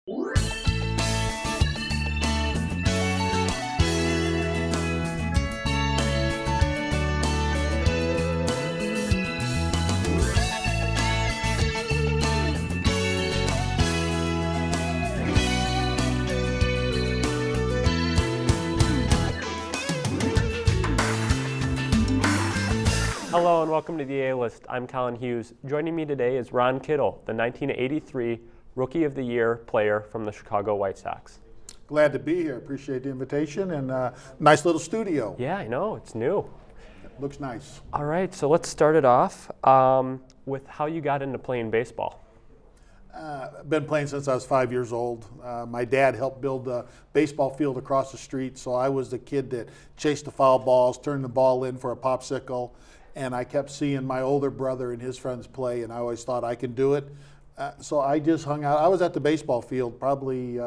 Hello and welcome to the A-List. I'm Colin Hughes. Joining me today is Ron Kittle, the 1983 Rookie of the Year player from the Chicago White Sox. Glad to be here. Appreciate the invitation and nice little studio. Yeah, I know. It's new. Looks nice. All right, so let's start it off with how you got into playing baseball. Been playing since I was 5 years old. My dad helped build a baseball field across the street, so I was the kid that chased the foul balls, turned the ball in for a popsicle, and I kept seeing my older brother and his friends play, and I always thought I could do it. So I just hung out. I was at the baseball field probably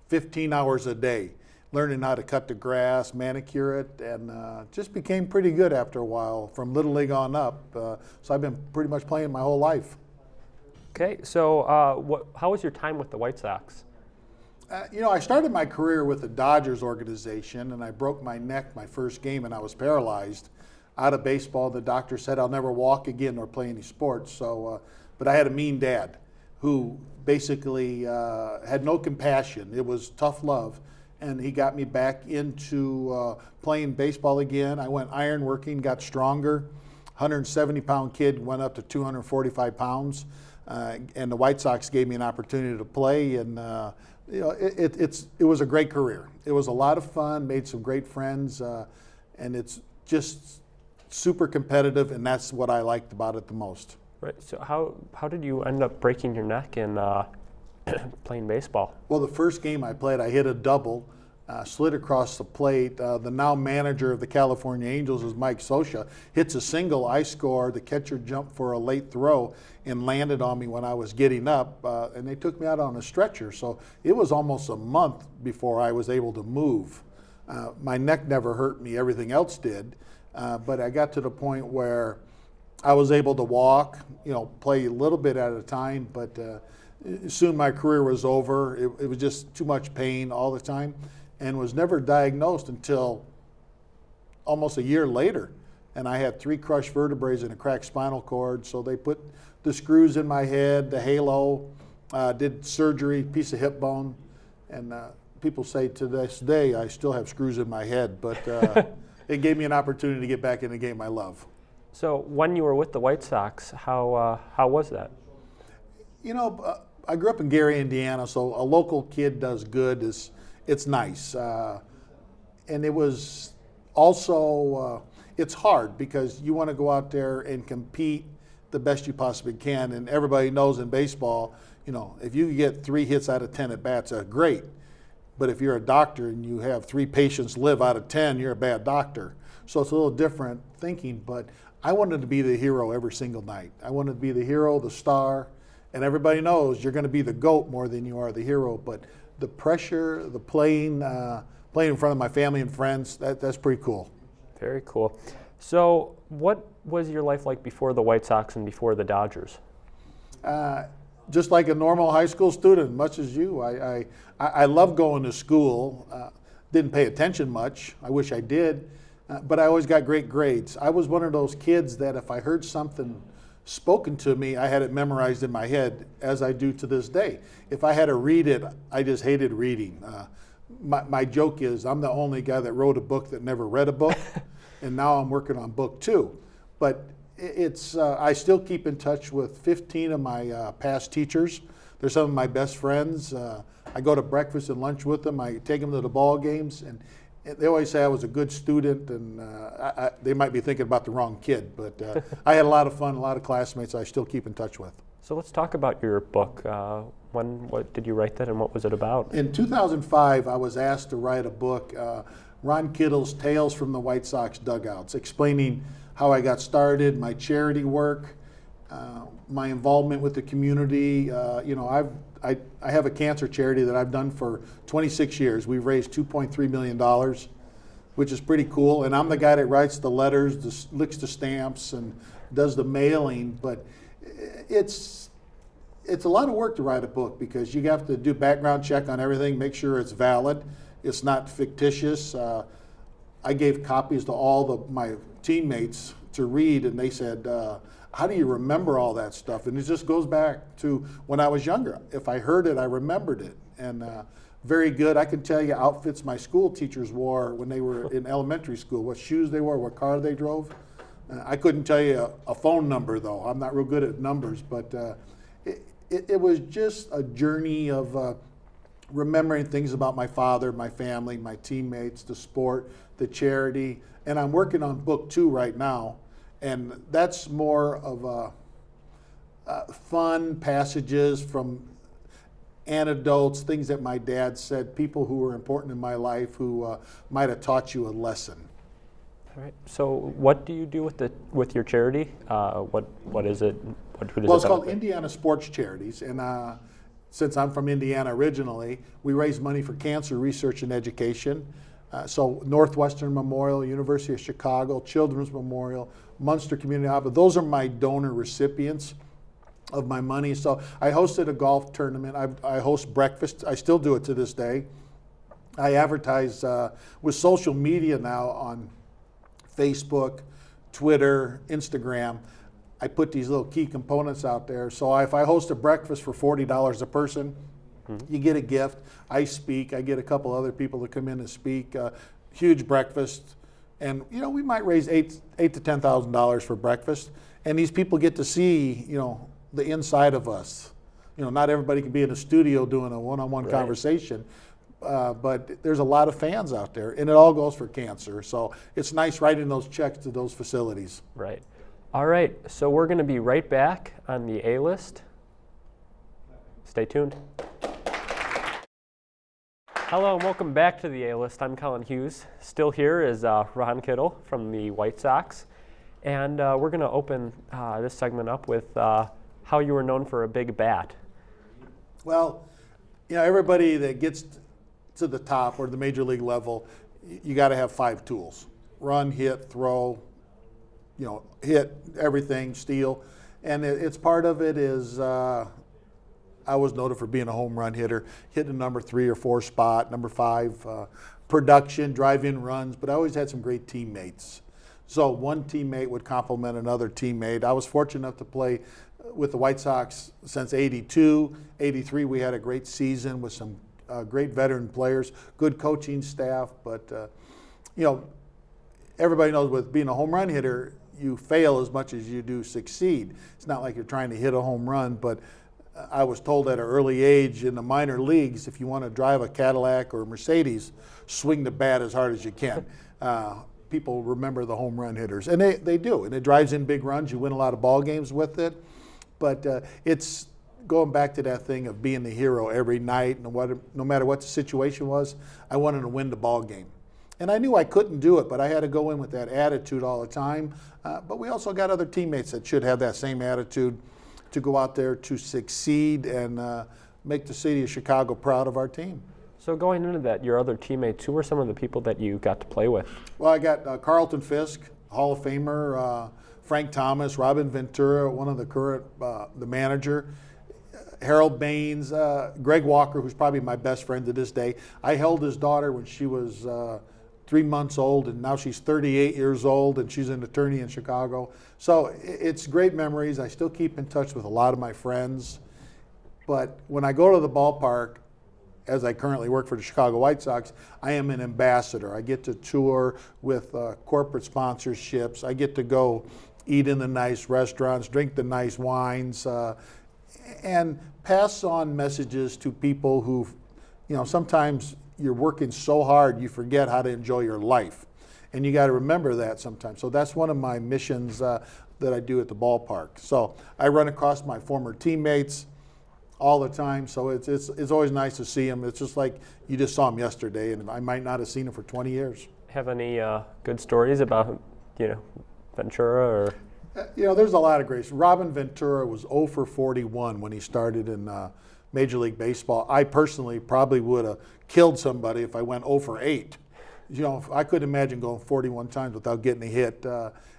15 hours a day, learning how to cut the grass, manicure it, and just became pretty good after a while from Little League on up. So I've been pretty much playing my whole life. Okay, so how was your time with the White Sox? I started my career with the Dodgers organization, and I broke my neck my first game, and I was paralyzed out of baseball. The doctor said I'll never walk again or play any sports. So, but I had a mean dad who basically had no compassion. It was tough love, and he got me back into playing baseball again. I went ironworking, got stronger. 170-pound kid went up to 245 pounds. And the White Sox gave me an opportunity to play, and it was a great career. It was a lot of fun, made some great friends, and it's just super competitive, and that's what I liked about it the most. Right. So how did you end up breaking your neck in playing baseball? Well, the first game I played, I hit a double. Slid across the plate. The now manager of the California Angels is Mike Scioscia. Hits a single, I score. The catcher jumped for a late throw and landed on me when I was getting up, and they took me out on a stretcher. So it was almost a month before I was able to move. My neck never hurt me, everything else did, but I got to the point where I was able to walk, play a little bit at a time, but soon my career was over. It was just too much pain all the time, and was never diagnosed until almost a year later. And I had 3 crushed vertebrae and a cracked spinal cord, so they put the screws in my head, the halo, did surgery, piece of hip bone, and people say to this day I still have screws in my head, but it gave me an opportunity to get back in the game I love. So when you were with the White Sox, how was that? I grew up in Gary, Indiana, so a local kid does good. It's nice. And it was also, it's hard because you want to go out there and compete the best you possibly can. And everybody knows in baseball, if you get 3 hits out of 10 at bats, that's great. But if you're a doctor and you have 3 patients live out of 10, you're a bad doctor. So it's a little different thinking, but I wanted to be the hero every single night. I wanted to be the hero, the star. And everybody knows you're going to be the GOAT more than you are the hero. But the pressure, the playing in front of my family and friends, that's pretty cool. Very cool. So what was your life like before the White Sox and before the Dodgers? Just like a normal high school student, much as you. I love going to school. Didn't pay attention much. I wish I did. But I always got great grades. I was one of those kids that if I heard something spoken to me, I had it memorized in my head, as I do to this day. If I had to read it, I just hated reading. My joke is I'm the only guy that wrote a book that never read a book, and now I'm working on book 2. But I still keep in touch with 15 of my past teachers. They're some of my best friends. I go to breakfast and lunch with them. I take them to the ball games, and they always say I was a good student, and they might be thinking about the wrong kid, but I had a lot of fun, a lot of classmates I still keep in touch with. So let's talk about your book. What did you write that, and what was it about? In 2005, I was asked to write a book, Ron Kittle's Tales from the White Sox Dugouts, explaining how I got started, my charity work, my involvement with the community. I have a cancer charity that I've done for 26 years. We've raised $2.3 million, which is pretty cool. And I'm the guy that writes the letters, licks the stamps, and does the mailing. But it's it's a lot of work to write a book because you have to do background check on everything, make sure it's valid, it's not fictitious. I gave copies to all my teammates to read, and they said, how do you remember all that stuff? And it just goes back to when I was younger. If I heard it, I remembered it. And very good. I can tell you outfits my school teachers wore when they were in elementary school, what shoes they wore, what car they drove. I couldn't tell you a phone number, though. I'm not real good at numbers, but it was just a journey of remembering things about my father, my family, my teammates, the sport, the charity. And I'm working on book 2 right now, and that's more of fun passages from anecdotes, things that my dad said, people who were important in my life who might have taught you a lesson. All right. So, what do you do with your charity? What is it? Who does Well, it it's called benefit? Indiana Sports Charities, and since I'm from Indiana originally, we raise money for cancer research and education. So Northwestern Memorial, University of Chicago, Children's Memorial, Munster Community Hospital, those are my donor recipients of my money. So I hosted a golf tournament. I host breakfast. I still do it to this day. I advertise with social media now on Facebook, Twitter, Instagram. I put these little key components out there. So if I host a breakfast for $40 a person, you get a gift. I speak. I get a couple other people to come in and speak. Huge breakfast, and we might raise $8,000 to $10,000 for breakfast. And these people get to see the inside of us. Not everybody can be in a studio doing a one-on-one conversation, but there's a lot of fans out there, and it all goes for cancer. So it's nice writing those checks to those facilities. Right. All right. So we're going to be right back on the A-list. Stay tuned. Hello and welcome back to the A-list. I'm Colin Hughes. Still here is Ron Kittle from the White Sox. And we're going to open this segment up with how you were known for a big bat. Well, everybody that gets to the top or the major league level, you got to have 5 tools: run, hit, throw, hit, everything, steal. And it's part of it is I was noted for being a home run hitter, hitting the number 3 or 4 spot, number 5, production, drive-in runs, but I always had some great teammates. So one teammate would compliment another teammate. I was fortunate enough to play with the White Sox since '82. '83 we had a great season with some great veteran players, good coaching staff, but everybody knows with being a home run hitter, you fail as much as you do succeed. It's not like you're trying to hit a home run, but I was told at an early age in the minor leagues, if you want to drive a Cadillac or a Mercedes, swing the bat as hard as you can. People remember the home run hitters, and they do, and it drives in big runs. You win a lot of ball games with it, but it's going back to that thing of being the hero every night, and no matter what the situation was, I wanted to win the ball game. And I knew I couldn't do it, but I had to go in with that attitude all the time. But we also got other teammates that should have that same attitude to go out there to succeed and make the city of Chicago proud of our team. So going into that, your other teammates, who were some of the people that you got to play with? Well, I got Carlton Fisk, Hall of Famer, Frank Thomas, Robin Ventura, one of the current, the manager, Harold Baines, Greg Walker, who's probably my best friend to this day. I held his daughter when she was 3 months old, and now she's 38 years old, and she's an attorney in Chicago. So it's great memories. I still keep in touch with a lot of my friends. But when I go to the ballpark, as I currently work for the Chicago White Sox, I am an ambassador. I get to tour with corporate sponsorships. I get to go eat in the nice restaurants, drink the nice wines, and pass on messages to people who, sometimes you're working so hard you forget how to enjoy your life. And you got to remember that sometimes. So that's one of my missions that I do at the ballpark. So I run across my former teammates all the time, so it's always nice to see them. It's just like you just saw them yesterday, and I might not have seen them for 20 years. Have any good stories about, Ventura or? There's a lot of great. Robin Ventura was 0 for 41 when he started in Major League Baseball. I personally probably would have killed somebody if I went 0 for 8. I couldn't imagine going 41 times without getting a hit.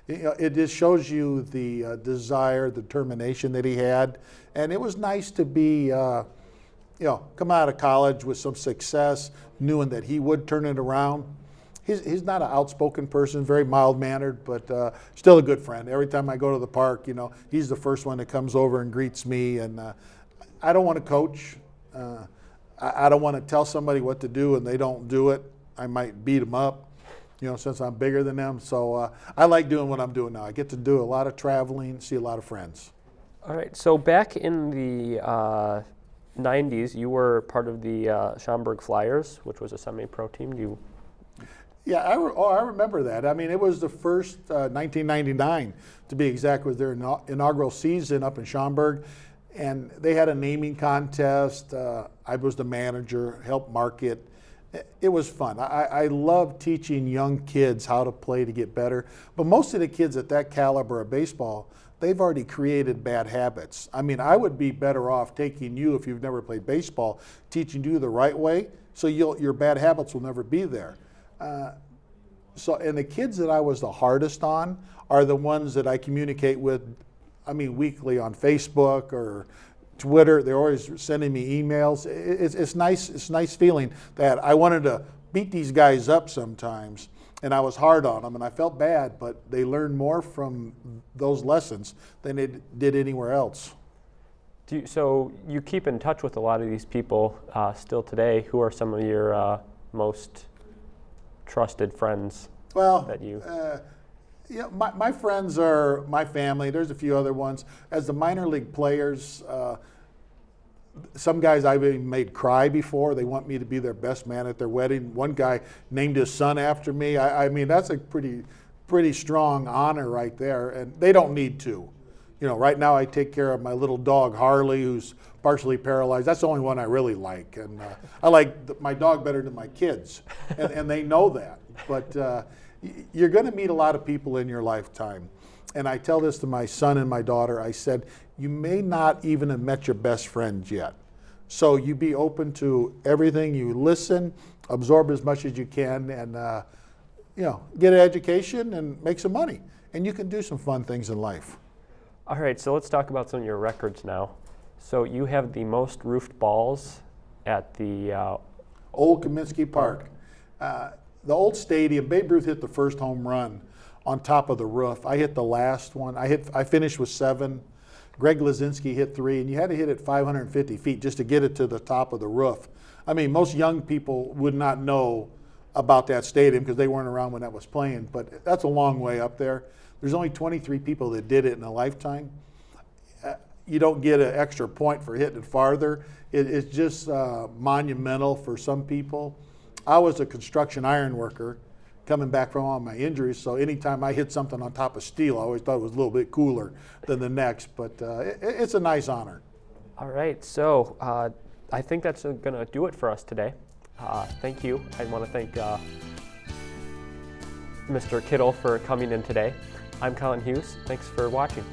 It just shows you the desire, the determination that he had. And it was nice to be, come out of college with some success, knowing that he would turn it around. He's not an outspoken person, very mild-mannered, but still a good friend. Every time I go to the park, he's the first one that comes over and greets me. And I don't want to coach. I don't want to tell somebody what to do and they don't do it. I might beat them up, since I'm bigger than them. So I like doing what I'm doing now. I get to do a lot of traveling, see a lot of friends. All right. So back in the 90s, you were part of the Schaumburg Flyers, which was a semi-pro team. Yeah, I remember that. I mean, it was the first 1999, to be exact, was their inaugural season up in Schaumburg. And they had a naming contest. I was the manager, helped market. It was fun. I love teaching young kids how to play to get better. But most of the kids at that caliber of baseball, they've already created bad habits. I mean, I would be better off taking you, if you've never played baseball, teaching you the right way, so your bad habits will never be there. And the kids that I was the hardest on are the ones that I communicate with, weekly on Facebook or Twitter. They're always sending me emails. It's nice. It's a nice feeling that I wanted to beat these guys up sometimes, and I was hard on them, and I felt bad, but they learned more from those lessons than they did anywhere else. So you keep in touch with a lot of these people still today. Who are some of your most trusted friends that you? My friends are my family. There's a few other ones. As the minor league players, some guys I've even made cry before. They want me to be their best man at their wedding. One guy named his son after me. I mean, that's a pretty strong honor right there, and they don't need to. Right now I take care of my little dog Harley, who's partially paralyzed. That's the only one I really like, and I like my dog better than my kids, and they know that. But you're going to meet a lot of people in your lifetime, and I tell this to my son and my daughter. I said, you may not even have met your best friends yet, so you be open to everything. You listen, absorb as much as you can, and get an education and make some money, and you can do some fun things in life. All right, so let's talk about some of your records now. So you have the most roofed balls at the Old Comiskey Park. The old stadium, Babe Ruth hit the first home run on top of the roof. I hit the last one. I finished with 7. Greg Lazinski hit 3, and you had to hit it 550 feet just to get it to the top of the roof. I mean, most young people would not know about that stadium because they weren't around when that was playing, but that's a long way up there. There's only 23 people that did it in a lifetime. You don't get an extra point for hitting it farther. It's just monumental for some people. I was a construction iron worker coming back from all my injuries, so anytime I hit something on top of steel, I always thought it was a little bit cooler than the next, but it's a nice honor. All right, so I think that's going to do it for us today. Thank you. I want to thank Mr. Kittle for coming in today. I'm Colin Hughes. Thanks for watching.